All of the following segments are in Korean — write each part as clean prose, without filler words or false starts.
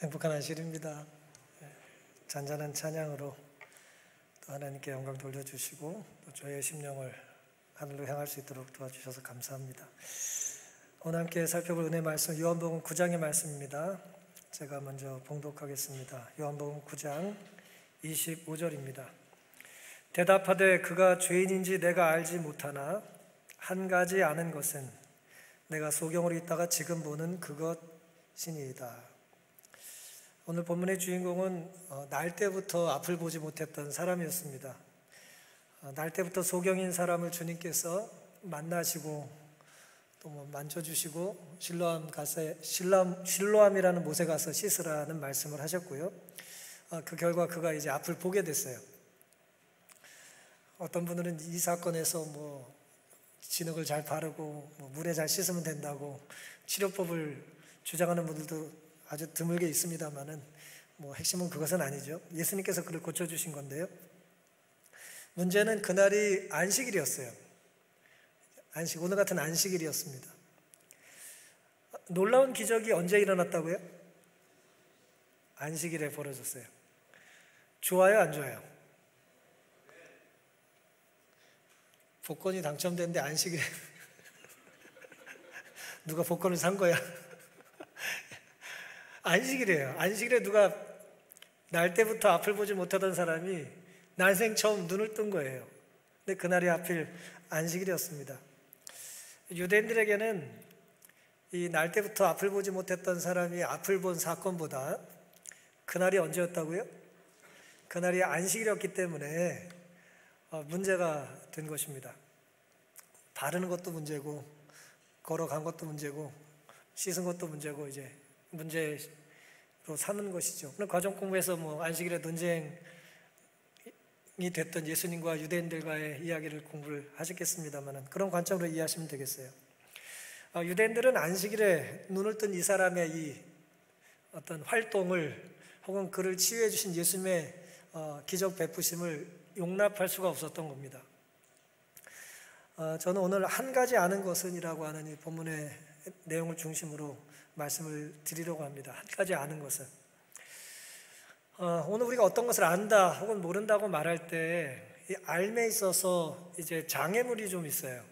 행복한 안식일입니다. 잔잔한 찬양으로 또 하나님께 영광 돌려주시고 또 저의 심령을 하늘로 향할 수 있도록 도와주셔서 감사합니다. 오늘 함께 살펴볼 은혜 말씀 요한복음 9장의 말씀입니다. 제가 먼저 봉독하겠습니다. 요한복음 9장 25절입니다. 대답하되 그가 죄인인지 내가 알지 못하나 한 가지 아는 것은 내가 소경으로 있다가 지금 보는 그것이니이다. 오늘 본문의 주인공은 날 때부터 앞을 보지 못했던 사람이었습니다. 날 때부터 소경인 사람을 주님께서 만나시고 또 만져주시고 실로암이라는 못에 가서 씻으라는 말씀을 하셨고요. 그 결과 그가 이제 앞을 보게 됐어요. 어떤 분들은 이 사건에서 진흙을 잘 바르고 물에 잘 씻으면 된다고 치료법을 주장하는 분들도 아주 드물게 있습니다만은 핵심은 그것은 아니죠. 예수님께서 그를 고쳐주신 건데요. 문제는 그날이 안식일이었어요. 오늘 같은 안식일이었습니다. 놀라운 기적이 언제 일어났다고요? 안식일에 벌어졌어요. 좋아요, 안 좋아요? 복권이 당첨됐는데 안식일에 누가 복권을 산 거야? 안식일이에요. 안식일에 누가 날 때부터 앞을 보지 못하던 사람이 난생 처음 눈을 뜬 거예요. 근데 그날이 하필 안식일이었습니다. 유대인들에게는 이 날 때부터 앞을 보지 못했던 사람이 앞을 본 사건보다 그날이 언제였다고요? 그날이 안식일이었기 때문에 문제가 된 것입니다. 바르는 것도 문제고 걸어간 것도 문제고 씻은 것도 문제고 이제 문제로 삼은 것이죠. 오늘 과정 공부에서 안식일에 논쟁이 됐던 예수님과 유대인들과의 이야기를 공부를 하셨겠습니다만 그런 관점으로 이해하시면 되겠어요. 유대인들은 안식일에 눈을 뜬 이 사람의 이 어떤 활동을 혹은 그를 치유해 주신 예수님의 기적 베푸심을 용납할 수가 없었던 겁니다. 저는 오늘 한 가지 아는 것은이라고 하는 이 본문의 내용을 중심으로 말씀을 드리려고 합니다. 한 가지 아는 것은 오늘 우리가 어떤 것을 안다 혹은 모른다고 말할 때 이 알에 있어서 이제 장애물이 좀 있어요.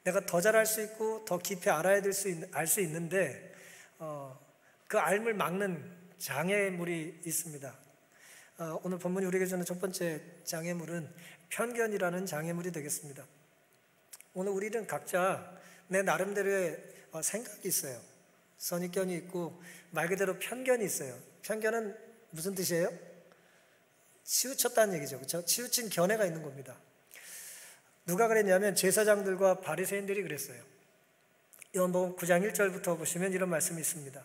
내가 더 잘 알 수 있고 더 깊이 알아야 알 수 있는데 그 알을 막는 장애물이 있습니다. 오늘 본문이 우리에게 주는 첫 번째 장애물은 편견이라는 장애물이 되겠습니다. 오늘 우리는 각자 내 나름대로의 생각이 있어요. 선입견이 있고 말 그대로 편견이 있어요. 편견은 무슨 뜻이에요? 치우쳤다는 얘기죠. 그렇죠? 치우친 견해가 있는 겁니다. 누가 그랬냐면 제사장들과 바리새인들이 그랬어요. 요한복음 9장 1절부터 보시면 이런 말씀이 있습니다.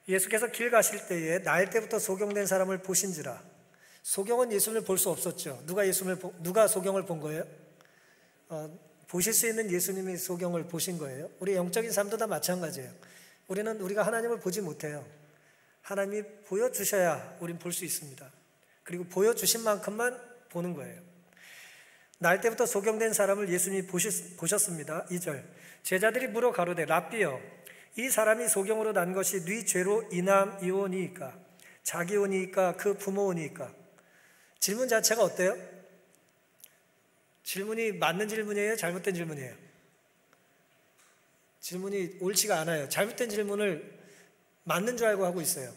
예수께서 길 가실 때에 날 때부터 소경된 사람을 보신지라. 소경은 예수님을 볼 수 없었죠. 누가 소경을 본 거예요? 보실 수 있는 예수님이 소경을 보신 거예요. 우리 영적인 삶도 다 마찬가지예요. 우리가 하나님을 보지 못해요. 하나님이 보여주셔야 우린 볼 수 있습니다. 그리고 보여주신 만큼만 보는 거예요. 날 때부터 소경된 사람을 예수님이 보셨습니다. 2절 제자들이 물어 가로되 랍비여 이 사람이 소경으로 난 것이 네 죄로 인함이오니이까 자기오니이까 그 부모오니이까. 질문 자체가 어때요? 질문이 맞는 질문이에요? 잘못된 질문이에요? 질문이 옳지가 않아요. 잘못된 질문을 맞는 줄 알고 하고 있어요.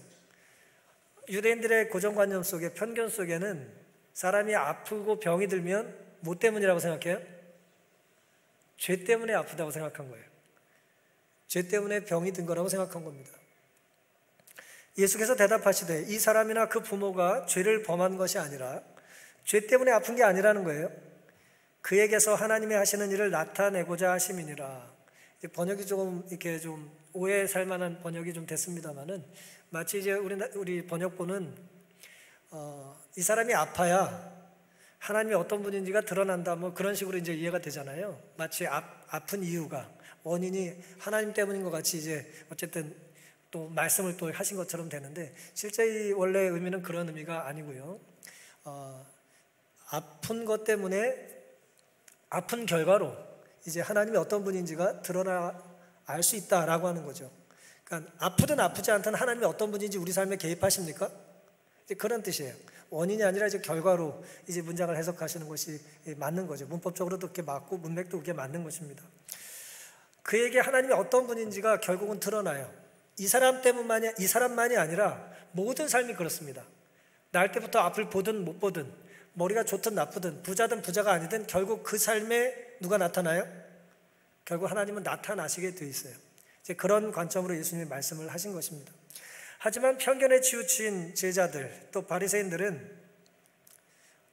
유대인들의 고정관념 속에 편견 속에는 사람이 아프고 병이 들면 뭐 때문이라고 생각해요? 죄 때문에 아프다고 생각한 거예요. 죄 때문에 병이 든 거라고 생각한 겁니다. 예수께서 대답하시되 이 사람이나 그 부모가 죄를 범한 것이 아니라 죄 때문에 아픈 게 아니라는 거예요. 그에게서 하나님이 하시는 일을 나타내고자 하심이니라. 번역이 조금 이렇게 좀 오해 살 만한 번역이 좀 됐습니다만은 마치 이제 우리 번역본은 이 사람이 아파야 하나님이 어떤 분인지가 드러난다 그런 식으로 이제 이해가 되잖아요. 마치 아픈 이유가 원인이 하나님 때문인 것 같이 이제 어쨌든 또 말씀을 또 하신 것처럼 되는데 실제 이 원래 의미는 그런 의미가 아니고요. 아픈 것 때문에 아픈 결과로 이제 하나님이 어떤 분인지가 드러나 알 수 있다라고 하는 거죠. 그러니까 그러니까 아프든 아프지 않든 하나님이 어떤 분인지 우리 삶에 개입하십니까? 이제 그런 뜻이에요. 원인이 아니라 이제 결과로 이제 문장을 해석하시는 것이 맞는 거죠. 문법적으로도 그렇게 맞고 문맥도 그렇게 맞는 것입니다. 그에게 하나님이 어떤 분인지가 결국은 드러나요. 이 사람만이 아니라 모든 삶이 그렇습니다. 날 때부터 앞을 보든 못 보든, 머리가 좋든 나쁘든, 부자든 부자가 아니든 결국 그 삶에 누가 나타나요? 결국 하나님은 나타나시게 돼 있어요. 이제 그런 관점으로 예수님이 말씀을 하신 것입니다. 하지만 편견에 치우친 제자들, 또 바리새인들은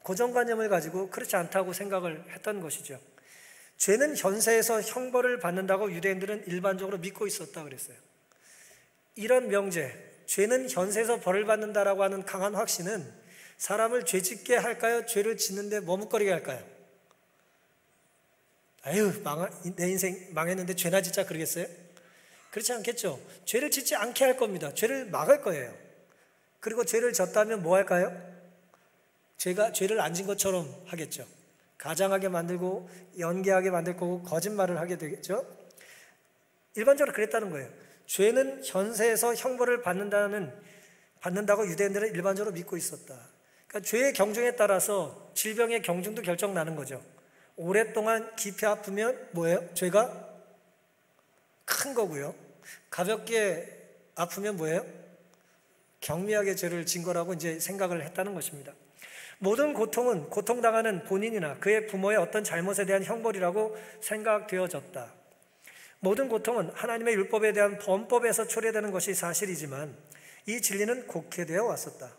고정관념을 가지고 그렇지 않다고 생각을 했던 것이죠. 죄는 현세에서 형벌을 받는다고 유대인들은 일반적으로 믿고 있었다 그랬어요. 이런 명제, 죄는 현세에서 벌을 받는다라고 하는 강한 확신은 사람을 죄짓게 할까요? 죄를 짓는데 머뭇거리게 할까요? 아유, 내 인생 망했는데 죄나 짓자 그러겠어요? 그렇지 않겠죠. 죄를 짓지 않게 할 겁니다. 죄를 막을 거예요. 그리고 죄를 졌다면 뭐 할까요? 죄를 안 진 것처럼 하겠죠. 가장하게 만들고 연기하게 만들 거고 거짓말을 하게 되겠죠. 일반적으로 그랬다는 거예요. 죄는 현세에서 형벌을 받는다고 유대인들은 일반적으로 믿고 있었다. 그러니까 죄의 경중에 따라서 질병의 경중도 결정나는 거죠. 오랫동안 깊이 아프면 뭐예요? 죄가 큰 거고요. 가볍게 아프면 뭐예요? 경미하게 죄를 진 거라고 이제 생각을 했다는 것입니다. 모든 고통은 고통당하는 본인이나 그의 부모의 어떤 잘못에 대한 형벌이라고 생각되어졌다. 모든 고통은 하나님의 율법에 대한 범법에서 초래되는 것이 사실이지만 이 진리는 곡해되어 왔었다.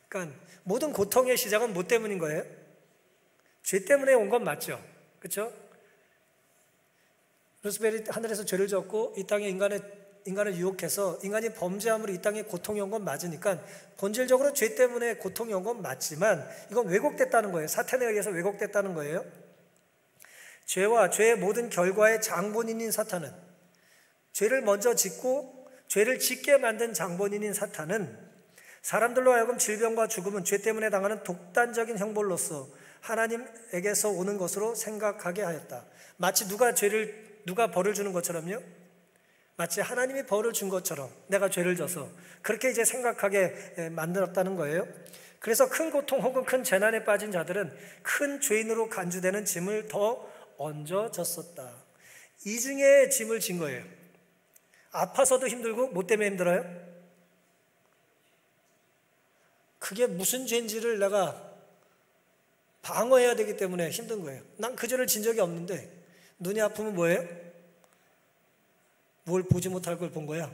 그러니까 모든 고통의 시작은 뭐 때문인 거예요? 죄 때문에 온 건 맞죠? 그렇죠? 루스벨이 하늘에서 죄를 졌고 이 땅에 인간을 유혹해서 인간이 범죄함으로 이 땅에 고통이 온 건 맞으니까 본질적으로 죄 때문에 고통이 온 건 맞지만 이건 왜곡됐다는 거예요. 사탄에 의해서 왜곡됐다는 거예요. 죄와 죄의 모든 결과의 장본인인 사탄은, 죄를 먼저 짓고 죄를 짓게 만든 장본인인 사탄은 사람들로 하여금 질병과 죽음은 죄 때문에 당하는 독단적인 형벌로서 하나님에게서 오는 것으로 생각하게 하였다. 마치 누가 벌을 주는 것처럼요. 마치 하나님이 벌을 준 것처럼 내가 죄를 져서 그렇게 이제 생각하게 만들었다는 거예요. 그래서 큰 고통 혹은 큰 재난에 빠진 자들은 큰 죄인으로 간주되는 짐을 더 얹어졌었다. 이중의 짐을 진 거예요. 아파서도 힘들고 뭐 때문에 힘들어요? 그게 무슨 죄인지를 내가 방어해야 되기 때문에 힘든 거예요. 난 그 죄를 진 적이 없는데 눈이 아프면 뭐예요? 뭘 보지 못할 걸 본 거야.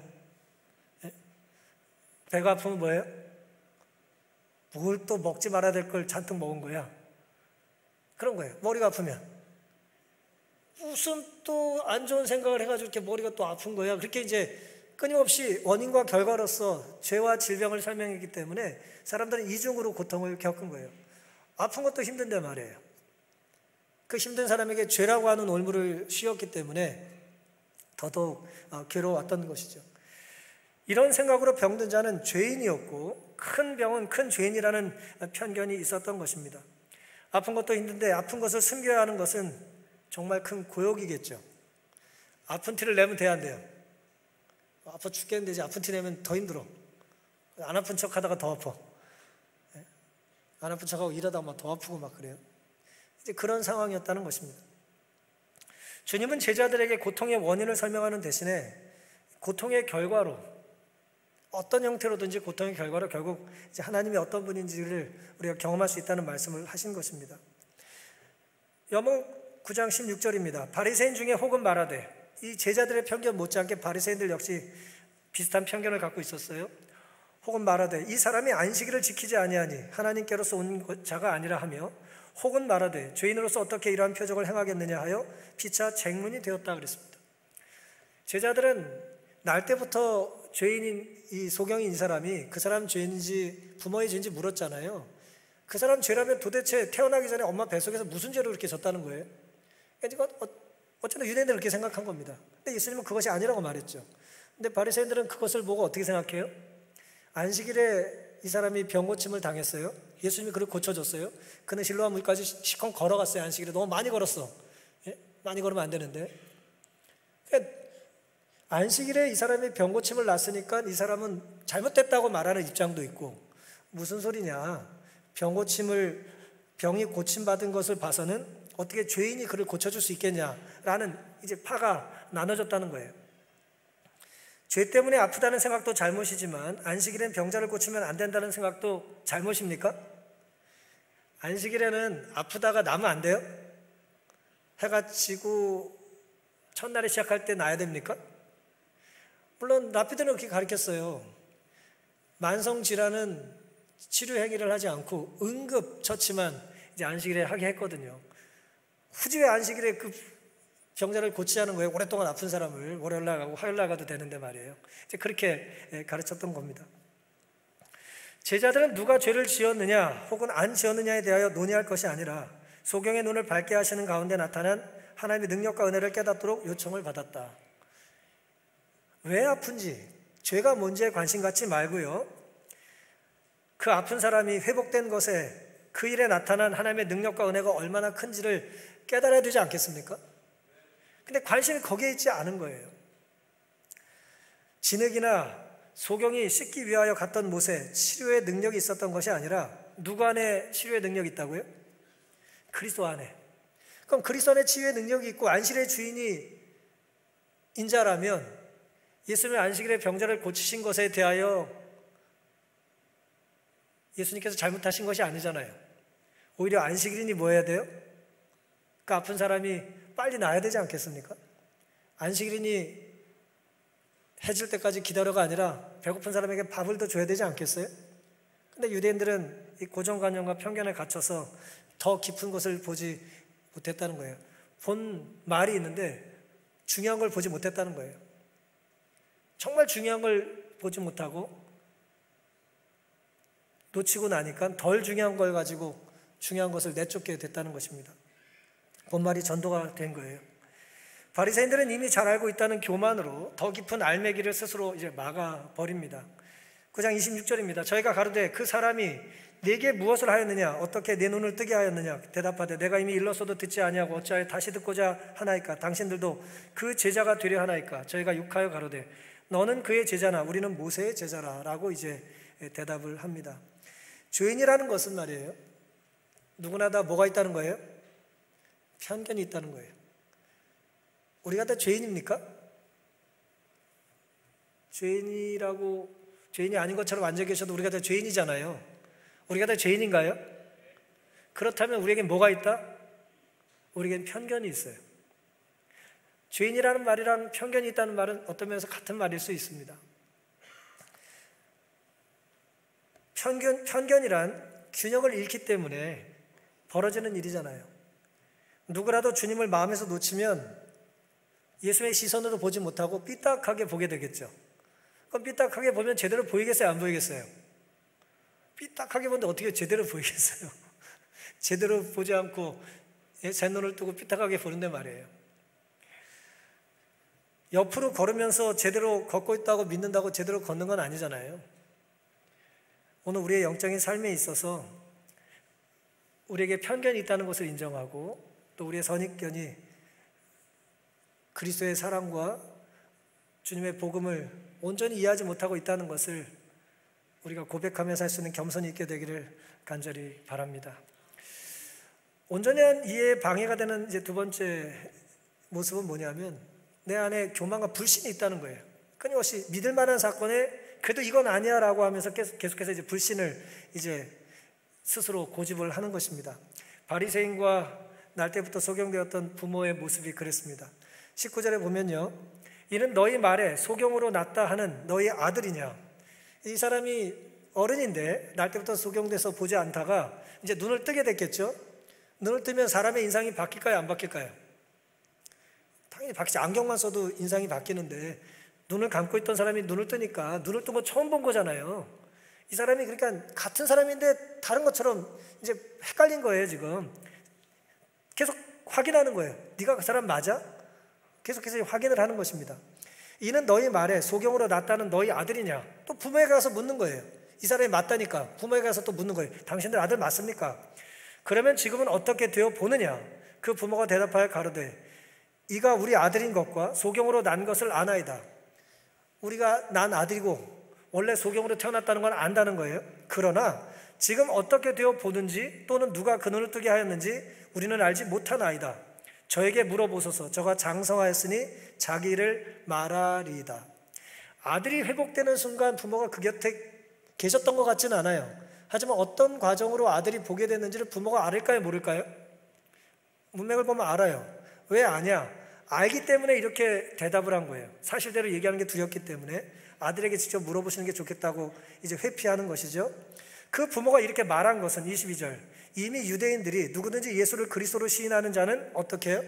배가 아프면 뭐예요? 뭘 또 먹지 말아야 될 걸 잔뜩 먹은 거야. 그런 거예요. 머리가 아프면 무슨 또 안 좋은 생각을 해가지고 이렇게 머리가 또 아픈 거야. 그렇게 이제 끊임없이 원인과 결과로서 죄와 질병을 설명했기 때문에 사람들은 이중으로 고통을 겪은 거예요. 아픈 것도 힘든데 말이에요. 그 힘든 사람에게 죄라고 하는 올무를 씌웠기 때문에 더더욱 괴로웠던 것이죠. 이런 생각으로 병든 자는 죄인이었고 큰 병은 큰 죄인이라는 편견이 있었던 것입니다. 아픈 것도 힘든데 아픈 것을 숨겨야 하는 것은 정말 큰 고역이겠죠. 아픈 티를 내면 돼야 안 돼요? 아파 죽겠는데 이제 아픈 티 내면 더 힘들어. 안 아픈 척 하다가 더 아파. 안 아픈 척하고 일하다가 막 더 아프고 막 그래요. 이제 그런 상황이었다는 것입니다. 주님은 제자들에게 고통의 원인을 설명하는 대신에 고통의 결과로 어떤 형태로든지 고통의 결과로 결국 이제 하나님이 어떤 분인지를 우리가 경험할 수 있다는 말씀을 하신 것입니다. 요한복음 9장 16절입니다. 바리새인 중에 혹은 말하되, 이 제자들의 편견 못지않게 바리새인들 역시 비슷한 편견을 갖고 있었어요. 혹은 말하되 이 사람이 안식일을 지키지 아니하니 하나님께로서 온 자가 아니라 하며, 혹은 말하되 죄인으로서 어떻게 이러한 표적을 행하겠느냐 하여 피차 쟁론이 되었다 그랬습니다. 제자들은 날 때부터 죄인인 이 소경인 이 사람이 그 사람 죄인인지 부모의 죄인지 물었잖아요. 그 사람 죄라면 도대체 태어나기 전에 엄마 뱃속에서 무슨 죄로 그렇게 졌다는 거예요? 그러니까 어쨌든 유대인들은 그렇게 생각한 겁니다. 근데 예수님은 그것이 아니라고 말했죠. 근데 바리새인들은 그것을 보고 어떻게 생각해요? 안식일에 이 사람이 병 고침을 당했어요. 예수님이 그를 고쳐줬어요. 그는 실로암 물까지 시커 걸어갔어요. 안식일에 너무 많이 걸었어. 예? 많이 걸으면 안 되는데. 그러니까 안식일에 이 사람이 병 고침을 났으니까 이 사람은 잘못됐다고 말하는 입장도 있고, 무슨 소리냐, 병이 고침받은 것을 봐서는 어떻게 죄인이 그를 고쳐줄 수 있겠냐라는 이제 파가 나눠졌다는 거예요. 죄 때문에 아프다는 생각도 잘못이지만 안식일엔 병자를 고치면 안 된다는 생각도 잘못입니까? 안식일에는 아프다가 나면 안 돼요? 해가 지고 첫날에 시작할 때 나야 됩니까? 물론 나피드는 그렇게 가르쳤어요. 만성질환은 치료 행위를 하지 않고 응급처치만 이제 안식일에 하게 했거든요. 굳이 왜 안식일에 그 병자를 고치자는 거예요? 오랫동안 아픈 사람을 월요일 날 가고 화요일 날 가도 되는데 말이에요. 이제 그렇게 가르쳤던 겁니다. 제자들은 누가 죄를 지었느냐 혹은 안 지었느냐에 대하여 논의할 것이 아니라 소경의 눈을 밝게 하시는 가운데 나타난 하나님의 능력과 은혜를 깨닫도록 요청을 받았다. 왜 아픈지, 죄가 뭔지에 관심 갖지 말고요, 그 아픈 사람이 회복된 것에 그 일에 나타난 하나님의 능력과 은혜가 얼마나 큰지를 깨달아야 되지 않겠습니까? 근데 관심이 거기에 있지 않은 거예요. 진흙이나 소경이 씻기 위하여 갔던 못에 치료의 능력이 있었던 것이 아니라 누구 안에 치료의 능력이 있다고요? 그리스도 안에. 그럼 그리스도 안에 치유의 능력이 있고 안식일의 주인이 인자라면 예수님의 안식일에 병자를 고치신 것에 대하여 예수님께서 잘못하신 것이 아니잖아요. 오히려 안식일이니 뭐 해야 돼요? 그 아픈 사람이 빨리 나아야 되지 않겠습니까? 안식일이니 해질 때까지 기다려가 아니라 배고픈 사람에게 밥을 더 줘야 되지 않겠어요? 근데 유대인들은 이 고정관념과 편견에 갇혀서 더 깊은 것을 보지 못했다는 거예요. 본 말이 있는데 중요한 걸 보지 못했다는 거예요. 정말 중요한 걸 보지 못하고 놓치고 나니까 덜 중요한 걸 가지고 중요한 것을 내쫓게 됐다는 것입니다. 본말이 전도가 된 거예요. 바리새인들은 이미 잘 알고 있다는 교만으로 더 깊은 알매기를 스스로 이제 막아버립니다. 9장 26절입니다. 저희가 가로되 그 사람이 네게 무엇을 하였느냐, 어떻게 내 눈을 뜨게 하였느냐, 대답하되 내가 이미 일렀어도 듣지 아니하고 어찌하여 다시 듣고자 하나이까? 당신들도 그 제자가 되려 하나이까? 저희가 욕하여 가로되 너는 그의 제자나 우리는 모세의 제자라 라고 이제 대답을 합니다. 죄인이라는 것은 말이에요, 누구나 다 뭐가 있다는 거예요? 편견이 있다는 거예요. 우리가 다 죄인입니까? 죄인이 아닌 것처럼 앉아 계셔도 우리가 다 죄인이잖아요. 우리가 다 죄인인가요? 그렇다면 우리에겐 뭐가 있다? 우리에겐 편견이 있어요. 죄인이라는 말이랑 편견이 있다는 말은 어떤 면에서 같은 말일 수 있습니다. 편견이란 균형을 잃기 때문에 벌어지는 일이잖아요. 누구라도 주님을 마음에서 놓치면 예수의 시선으로 보지 못하고 삐딱하게 보게 되겠죠. 그럼 삐딱하게 보면 제대로 보이겠어요? 안 보이겠어요? 삐딱하게 보는데 어떻게 제대로 보이겠어요? 제대로 보지 않고 제 눈을 뜨고 삐딱하게 보는데 말이에요. 옆으로 걸으면서 제대로 걷고 있다고 믿는다고 제대로 걷는 건 아니잖아요. 오늘 우리의 영적인 삶에 있어서 우리에게 편견이 있다는 것을 인정하고 또 우리의 선입견이 그리스도의 사랑과 주님의 복음을 온전히 이해하지 못하고 있다는 것을 우리가 고백하면서 할 수 있는 겸손이 있게 되기를 간절히 바랍니다. 온전한 이해에 방해가 되는 이제 두 번째 모습은 뭐냐면 내 안에 교만과 불신이 있다는 거예요. 끊임없이 믿을 만한 사건에 그래도 이건 아니야 라고 하면서 계속해서 이제 불신을 이제 스스로 고집을 하는 것입니다. 바리새인과 날 때부터 소경되었던 부모의 모습이 그랬습니다. 19절에 보면요, 이는 너희 말에 소경으로 났다 하는 너희 아들이냐. 이 사람이 어른인데 날 때부터 소경돼서 보지 않다가 이제 눈을 뜨게 됐겠죠. 눈을 뜨면 사람의 인상이 바뀔까요, 안 바뀔까요? 당연히 바뀌지. 안경만 써도 인상이 바뀌는데 눈을 감고 있던 사람이 눈을 뜨니까 눈을 뜬 거 처음 본 거잖아요. 이 사람이 그러니까 같은 사람인데 다른 것처럼 이제 헷갈린 거예요. 지금 계속 확인하는 거예요. 네가 그 사람 맞아? 계속해서 확인을 하는 것입니다. 이는 너희 말에 소경으로 났다는 너희 아들이냐? 또 부모에게 가서 묻는 거예요. 이 사람이 맞다니까 부모에게 가서 또 묻는 거예요. 당신들 아들 맞습니까? 그러면 지금은 어떻게 되어 보느냐? 그 부모가 대답하여 가로되 이가 우리 아들인 것과 소경으로 난 것을 아나이다. 우리가 난 아들이고 원래 소경으로 태어났다는 걸 안다는 거예요. 그러나 지금 어떻게 되어 보는지 또는 누가 그 눈을 뜨게 하였는지 우리는 알지 못하나이다. 저에게 물어보소서. 저가 장성하였으니 자기 일을 말하리이다. 아들이 회복되는 순간 부모가 그 곁에 계셨던 것 같지는 않아요. 하지만 어떤 과정으로 아들이 보게 됐는지를 부모가 알을까요, 모를까요? 문맥을 보면 알아요. 왜 아냐? 알기 때문에 이렇게 대답을 한 거예요. 사실대로 얘기하는 게 두렵기 때문에 아들에게 직접 물어보시는 게 좋겠다고 이제 회피하는 것이죠. 그 부모가 이렇게 말한 것은 22절, 이미 유대인들이 누구든지 예수를 그리스도로 시인하는 자는 어떻게 해요?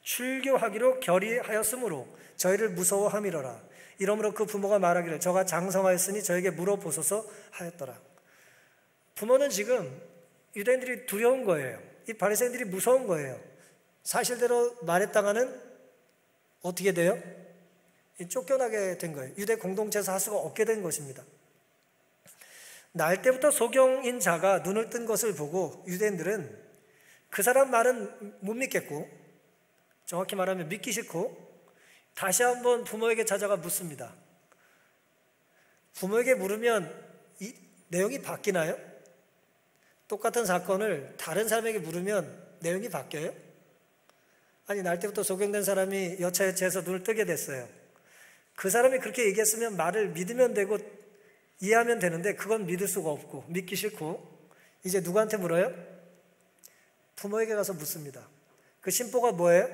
출교하기로 결의하였으므로 저희를 무서워함이러라. 이러므로 그 부모가 말하기를 저가 장성하였으니 저에게 물어보소서 하였더라. 부모는 지금 유대인들이 두려운 거예요. 이 바리새인들이 무서운 거예요. 사실대로 말했다가는 어떻게 돼요? 쫓겨나게 된 거예요. 유대 공동체에서 할 수가 없게 된 것입니다. 날 때부터 소경인 자가 눈을 뜬 것을 보고 유대인들은 그 사람 말은 못 믿겠고, 정확히 말하면 믿기 싫고 다시 한번 부모에게 찾아가 묻습니다. 부모에게 물으면 이 내용이 바뀌나요? 똑같은 사건을 다른 사람에게 물으면 내용이 바뀌어요? 아니, 날 때부터 소경된 사람이 여차여차해서 눈을 뜨게 됐어요. 그 사람이 그렇게 얘기했으면 말을 믿으면 되고 이해하면 되는데 그건 믿을 수가 없고 믿기 싫고 이제 누구한테 물어요? 부모에게 가서 묻습니다. 그 심보가 뭐예요?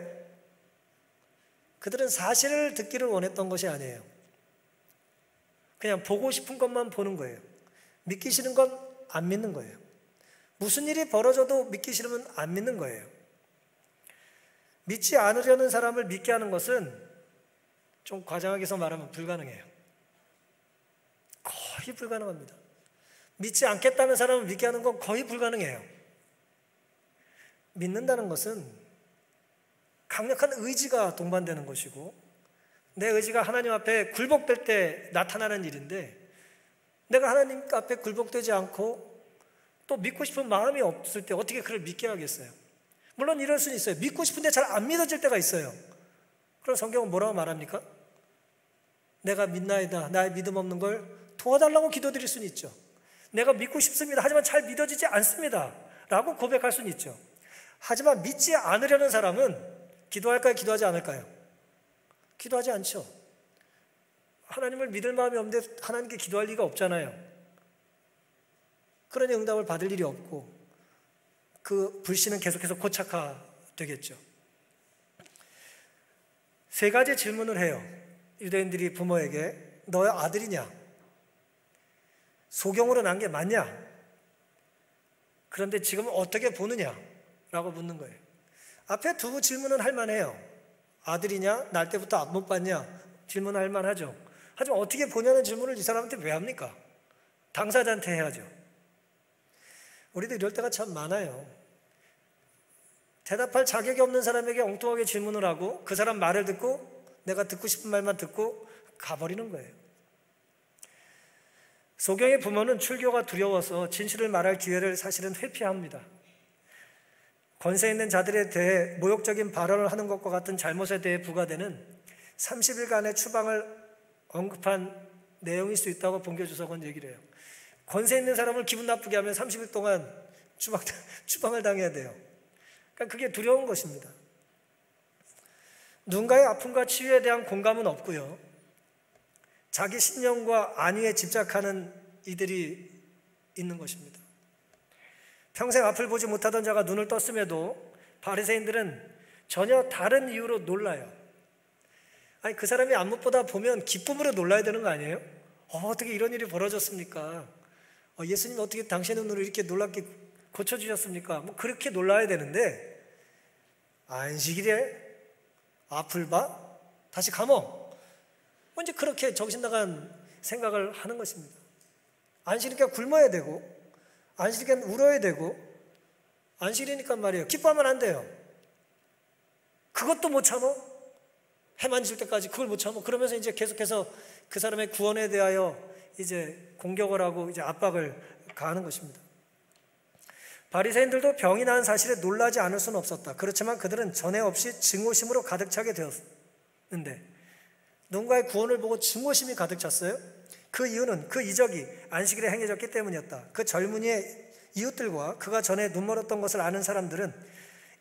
그들은 사실을 듣기를 원했던 것이 아니에요. 그냥 보고 싶은 것만 보는 거예요. 믿기 싫은 건 안 믿는 거예요. 무슨 일이 벌어져도 믿기 싫으면 안 믿는 거예요. 믿지 않으려는 사람을 믿게 하는 것은 좀 과장하게 해서 말하면 불가능해요. 거의 불가능합니다. 믿지 않겠다는 사람을 믿게 하는 건 거의 불가능해요. 믿는다는 것은 강력한 의지가 동반되는 것이고 내 의지가 하나님 앞에 굴복될 때 나타나는 일인데 내가 하나님 앞에 굴복되지 않고 또 믿고 싶은 마음이 없을 때 어떻게 그를 믿게 하겠어요? 물론 이럴 수는 있어요. 믿고 싶은데 잘 안 믿어질 때가 있어요. 그럼 성경은 뭐라고 말합니까? 내가 믿나이다. 나의 믿음 없는 걸 도와달라고 기도드릴 수는 있죠. 내가 믿고 싶습니다. 하지만 잘 믿어지지 않습니다. 라고 고백할 수는 있죠. 하지만 믿지 않으려는 사람은 기도할까요? 기도하지 않을까요? 기도하지 않죠. 하나님을 믿을 마음이 없는데 하나님께 기도할 리가 없잖아요. 그러니 응답을 받을 일이 없고 그 불신은 계속해서 고착화되겠죠. 세 가지 질문을 해요. 유대인들이 부모에게 너의 아들이냐? 소경으로 난 게 맞냐? 그런데 지금 어떻게 보느냐? 라고 묻는 거예요. 앞에 두 질문은 할만해요. 아들이냐? 날 때부터 안 못 봤냐? 질문할 만하죠. 하지만 어떻게 보냐는 질문을 이 사람한테 왜 합니까? 당사자한테 해야죠. 우리도 이럴 때가 참 많아요. 대답할 자격이 없는 사람에게 엉뚱하게 질문을 하고 그 사람 말을 듣고 내가 듣고 싶은 말만 듣고 가버리는 거예요. 소경의 부모는 출교가 두려워서 진실을 말할 기회를 사실은 회피합니다. 권세 있는 자들에 대해 모욕적인 발언을 하는 것과 같은 잘못에 대해 부과되는 30일간의 추방을 언급한 내용일 수 있다고 본교주석은 얘기를 해요. 권세 있는 사람을 기분 나쁘게 하면 30일 동안 추방을 당해야 돼요. 그러니까 그게 두려운 것입니다. 누군가의 아픔과 치유에 대한 공감은 없고요. 자기 신념과 안위에 집착하는 이들이 있는 것입니다. 평생 앞을 보지 못하던 자가 눈을 떴음에도 바리새인들은 전혀 다른 이유로 놀라요. 아니, 그 사람이 안무보다 보면 기쁨으로 놀라야 되는 거 아니에요? 어떻게 이런 일이 벌어졌습니까? 예수님 어떻게 당신의 눈으로 이렇게 놀랍게 고쳐주셨습니까? 뭐 그렇게 놀라야 되는데 안식일에 앞을 봐? 다시 감어? 이제 그렇게 정신나간 생각을 하는 것입니다. 안식이니까 굶어야 되고 안식이니까 울어야 되고 안식이니까 말이에요. 기뻐하면 안 돼요. 그것도 못 참어? 해만 질 때까지 그걸 못 참어? 그러면서 이제 계속해서 그 사람의 구원에 대하여 이제 공격을 하고 이제 압박을 가하는 것입니다. 바리새인들도 병이 나은 사실에 놀라지 않을 수는 없었다. 그렇지만 그들은 전에 없이 증오심으로 가득 차게 되었는데 누군가의 구원을 보고 증오심이 가득 찼어요. 그 이유는 그 이적이 안식일에 행해졌기 때문이었다. 그 젊은이의 이웃들과 그가 전에 눈멀었던 것을 아는 사람들은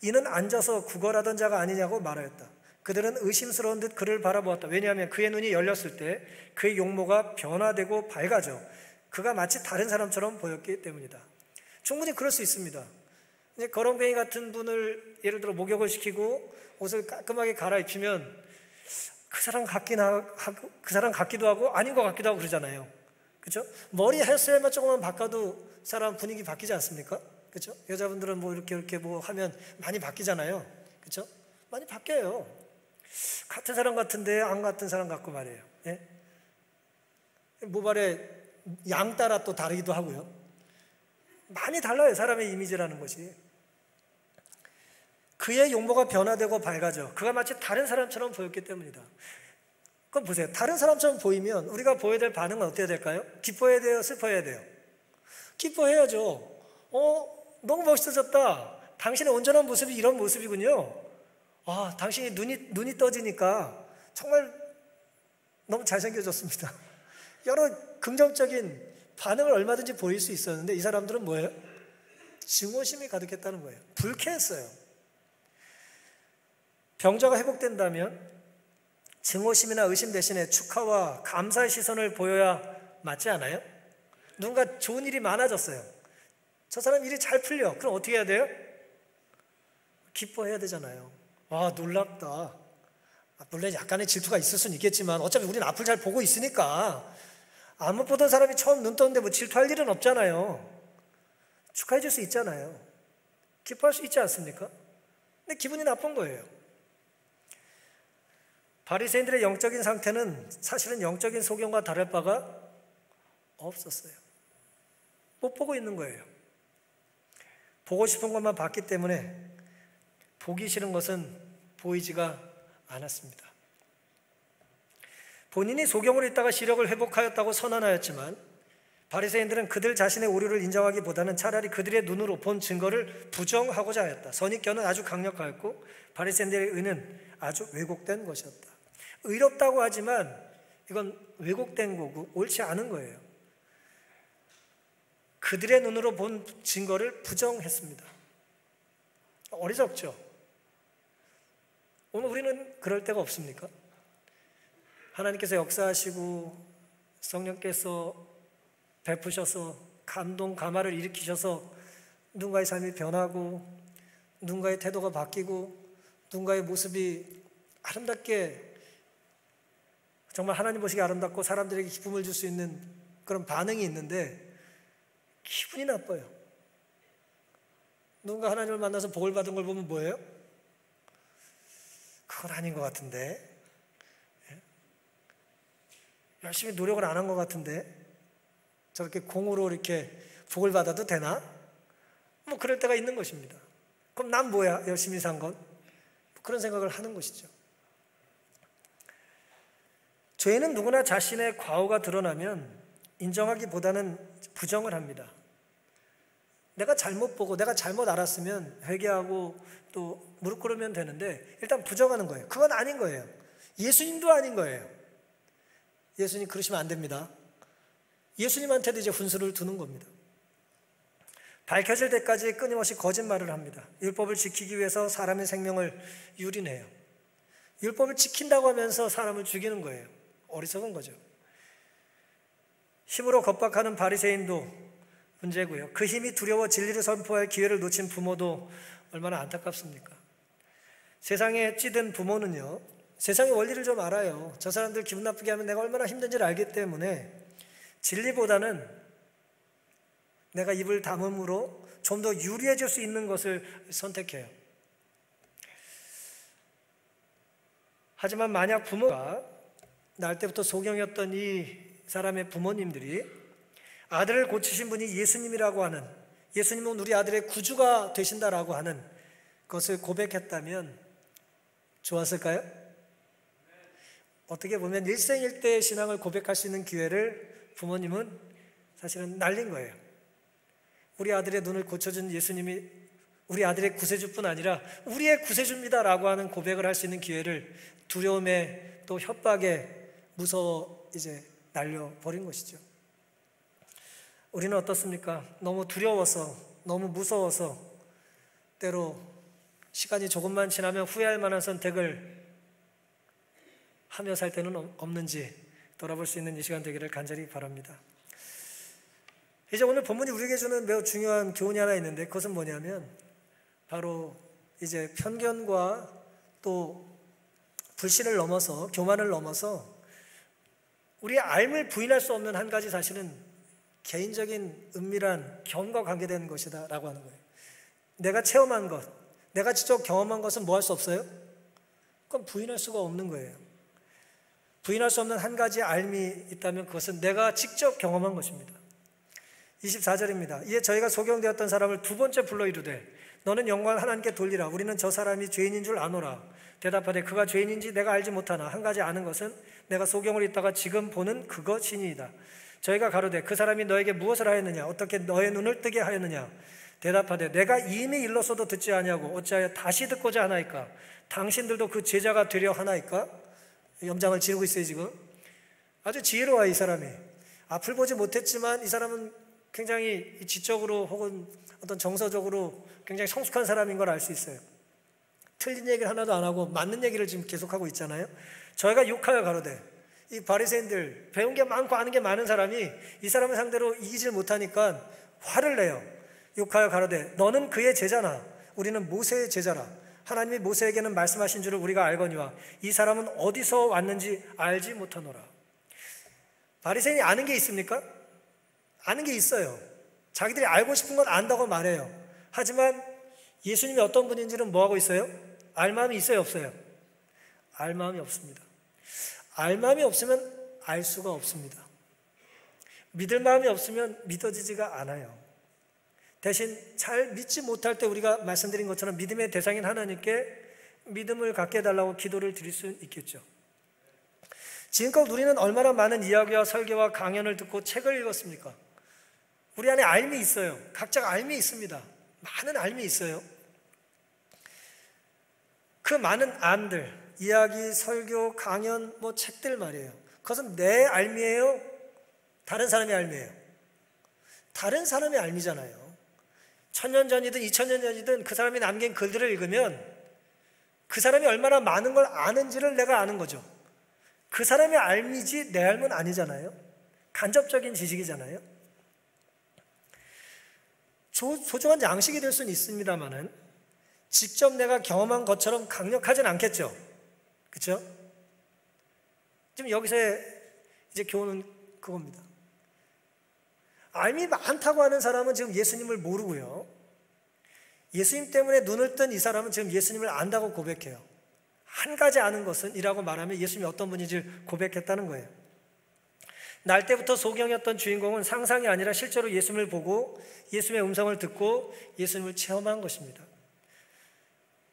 이는 앉아서 구걸하던 자가 아니냐고 말하였다. 그들은 의심스러운 듯 그를 바라보았다. 왜냐하면 그의 눈이 열렸을 때 그의 용모가 변화되고 밝아져 그가 마치 다른 사람처럼 보였기 때문이다. 충분히 그럴 수 있습니다. 거렁뱅이 같은 분을 예를 들어 목욕을 시키고 옷을 깔끔하게 갈아입히면 그 사람 같기도 하고 아닌 것 같기도 하고 그러잖아요. 그렇죠? 머리 헤어스타일만 조금만 바꿔도 사람 분위기 바뀌지 않습니까? 그렇죠? 여자분들은 뭐 이렇게 뭐 하면 많이 바뀌잖아요. 그렇죠? 많이 바뀌어요. 같은 사람 같은데 안 같은 사람 같고 말이에요. 예? 모발에 양 따라 또 다르기도 하고요. 많이 달라요. 사람의 이미지라는 것이. 그의 용모가 변화되고 밝아져 그가 마치 다른 사람처럼 보였기 때문이다. 그럼 보세요. 다른 사람처럼 보이면 우리가 보여야 될 반응은 어때야 될까요? 기뻐해야 돼요? 슬퍼해야 돼요? 기뻐해야죠. 너무 멋있어졌다. 당신의 온전한 모습이 이런 모습이군요. 당신이 눈이 떠지니까 정말 너무 잘생겨졌습니다. 여러 긍정적인 반응을 얼마든지 보일 수 있었는데 이 사람들은 뭐예요? 증오심이 가득했다는 거예요. 불쾌했어요. 병자가 회복된다면 증오심이나 의심 대신에 축하와 감사의 시선을 보여야 맞지 않아요? 누군가 좋은 일이 많아졌어요. 저 사람 일이 잘 풀려. 그럼 어떻게 해야 돼요? 기뻐해야 되잖아요. 놀랍다. 물론 약간의 질투가 있을 수는 있겠지만 어차피 우리는 앞을 잘 보고 있으니까 안 못 보던 사람이 처음 눈 떴는데 뭐 질투할 일은 없잖아요. 축하해 줄 수 있잖아요. 기뻐할 수 있지 않습니까? 근데 기분이 나쁜 거예요. 바리새인들의 영적인 상태는 사실은 영적인 소경과 다를 바가 없었어요. 못 보고 있는 거예요. 보고 싶은 것만 봤기 때문에 보기 싫은 것은 보이지가 않았습니다. 본인이 소경으로 있다가 시력을 회복하였다고 선언하였지만 바리새인들은 그들 자신의 오류를 인정하기보다는 차라리 그들의 눈으로 본 증거를 부정하고자 하였다. 선입견은 아주 강력하였고 바리새인들의 의는 아주 왜곡된 것이었다. 의롭다고 하지만 이건 왜곡된 거고 옳지 않은 거예요. 그들의 눈으로 본 증거를 부정했습니다. 어리석죠? 오늘 우리는 그럴 때가 없습니까? 하나님께서 역사하시고 성령께서 베푸셔서 감동, 감화를 일으키셔서 누군가의 삶이 변하고 누군가의 태도가 바뀌고 누군가의 모습이 아름답게 정말 하나님 보시기에 아름답고 사람들에게 기쁨을 줄 수 있는 그런 반응이 있는데 기분이 나빠요. 누군가 하나님을 만나서 복을 받은 걸 보면 뭐예요? 그건 아닌 것 같은데, 열심히 노력을 안 한 것 같은데 저렇게 공으로 이렇게 복을 받아도 되나? 뭐 그럴 때가 있는 것입니다. 그럼 난 뭐야? 열심히 산 건? 그런 생각을 하는 것이죠. 죄인은 누구나 자신의 과오가 드러나면 인정하기보다는 부정을 합니다. 내가 잘못 보고 내가 잘못 알았으면 회개하고 또 무릎 꿇으면 되는데 일단 부정하는 거예요. 그건 아닌 거예요. 예수님도 아닌 거예요. 예수님 그러시면 안 됩니다. 예수님한테도 이제 훈수를 두는 겁니다. 밝혀질 때까지 끊임없이 거짓말을 합니다. 율법을 지키기 위해서 사람의 생명을 유린해요. 율법을 지킨다고 하면서 사람을 죽이는 거예요. 어리석은 거죠. 힘으로 겁박하는 바리새인도 문제고요. 그 힘이 두려워 진리를 선포할 기회를 놓친 부모도 얼마나 안타깝습니까? 세상에 찌든 부모는요, 세상의 원리를 좀 알아요. 저 사람들 기분 나쁘게 하면 내가 얼마나 힘든지를 알기 때문에 진리보다는 내가 입을 다물므로 좀 더 유리해질 수 있는 것을 선택해요. 하지만 만약 부모가 날 때부터 소경이었던 이 사람의 부모님들이 아들을 고치신 분이 예수님이라고 하는, 예수님은 우리 아들의 구주가 되신다라고 하는 것을 고백했다면 좋았을까요? 어떻게 보면 일생일대의 신앙을 고백할 수 있는 기회를 부모님은 사실은 날린 거예요. 우리 아들의 눈을 고쳐준 예수님이 우리 아들의 구세주뿐 아니라 우리의 구세주입니다라고 하는 고백을 할 수 있는 기회를 두려움에 또 협박에 무서워 이제 날려버린 것이죠. 우리는 어떻습니까? 너무 두려워서, 너무 무서워서 때로 시간이 조금만 지나면 후회할 만한 선택을 하며 살 때는 없는지 돌아볼 수 있는 이 시간 되기를 간절히 바랍니다. 이제 오늘 본문이 우리에게 주는 매우 중요한 교훈이 하나 있는데, 그것은 뭐냐면 바로 이제 편견과 또 불신을 넘어서, 교만을 넘어서 우리의 앓음을 부인할 수 없는 한 가지 사실은 개인적인 은밀한 경험과 관계된 것이다 라고 하는 거예요. 내가 체험한 것, 내가 직접 경험한 것은 뭐 할 수 없어요? 그건 부인할 수가 없는 거예요. 부인할 수 없는 한 가지 앓음이 있다면 그것은 내가 직접 경험한 것입니다. 24절입니다. 이에 저희가 소경되었던 사람을 두 번째 불러 이르되 너는 영광을 하나님께 돌리라. 우리는 저 사람이 죄인인 줄 아노라. 대답하되 그가 죄인인지 내가 알지 못하나 한 가지 아는 것은 내가 소경을 있다가 지금 보는 그것이니이다. 저희가 가로되 그 사람이 너에게 무엇을 하였느냐? 어떻게 너의 눈을 뜨게 하였느냐? 대답하되 내가 이미 일렀어도 듣지 아니하고 어찌하여 다시 듣고자 하나이까? 당신들도 그 제자가 되려 하나이까? 염장을 지르고 있어요 지금. 아주 지혜로워요 이 사람이. 앞을 보지 못했지만 이 사람은 굉장히 지적으로 혹은 어떤 정서적으로 굉장히 성숙한 사람인 걸 알 수 있어요. 틀린 얘기를 하나도 안 하고 맞는 얘기를 지금 계속하고 있잖아요. 저희가 욕하여 가로되 이 바리새인들, 배운 게 많고 아는 게 많은 사람이 이 사람을 상대로 이기질 못하니까 화를 내요. 욕하여 가로되 너는 그의 제자나 우리는 모세의 제자라. 하나님이 모세에게는 말씀하신 줄을 우리가 알거니와 이 사람은 어디서 왔는지 알지 못하노라. 바리새인이 아는 게 있습니까? 아는 게 있어요. 자기들이 알고 싶은 건 안다고 말해요. 하지만 예수님이 어떤 분인지는 뭐하고 있어요? 알 마음이 있어요, 없어요? 알 마음이 없습니다. 알 마음이 없으면 알 수가 없습니다. 믿을 마음이 없으면 믿어지지가 않아요. 대신 잘 믿지 못할 때 우리가 말씀드린 것처럼 믿음의 대상인 하나님께 믿음을 갖게 해달라고 기도를 드릴 수 있겠죠. 지금껏 우리는 얼마나 많은 이야기와 설교와 강연을 듣고 책을 읽었습니까? 우리 안에 앓음이 있어요. 각자가 앓음이 있습니다. 많은 앓음이 있어요. 그 많은 암들, 이야기, 설교, 강연, 책들 말이에요. 그것은 내 앓음이에요? 다른 사람의 앓음이에요? 다른 사람의 앓음이잖아요. 1000년 전이든 2000년 전이든 그 사람이 남긴 글들을 읽으면 그 사람이 얼마나 많은 걸 아는지를 내가 아는 거죠. 그 사람의 앓음이지 내 앓음은 아니잖아요. 간접적인 지식이잖아요. 소중한 양식이 될 수는 있습니다만은 직접 내가 경험한 것처럼 강력하진 않겠죠. 그렇죠? 지금 여기서의 이제 교훈은 그겁니다. 앓음이 많다고 하는 사람은 지금 예수님을 모르고요. 예수님 때문에 눈을 뜬 이 사람은 지금 예수님을 안다고 고백해요. 한 가지 아는 것은 이라고 말하면 예수님이 어떤 분인지 고백했다는 거예요. 날 때부터 소경이었던 주인공은 상상이 아니라 실제로 예수님을 보고 예수님의 음성을 듣고 예수님을 체험한 것입니다.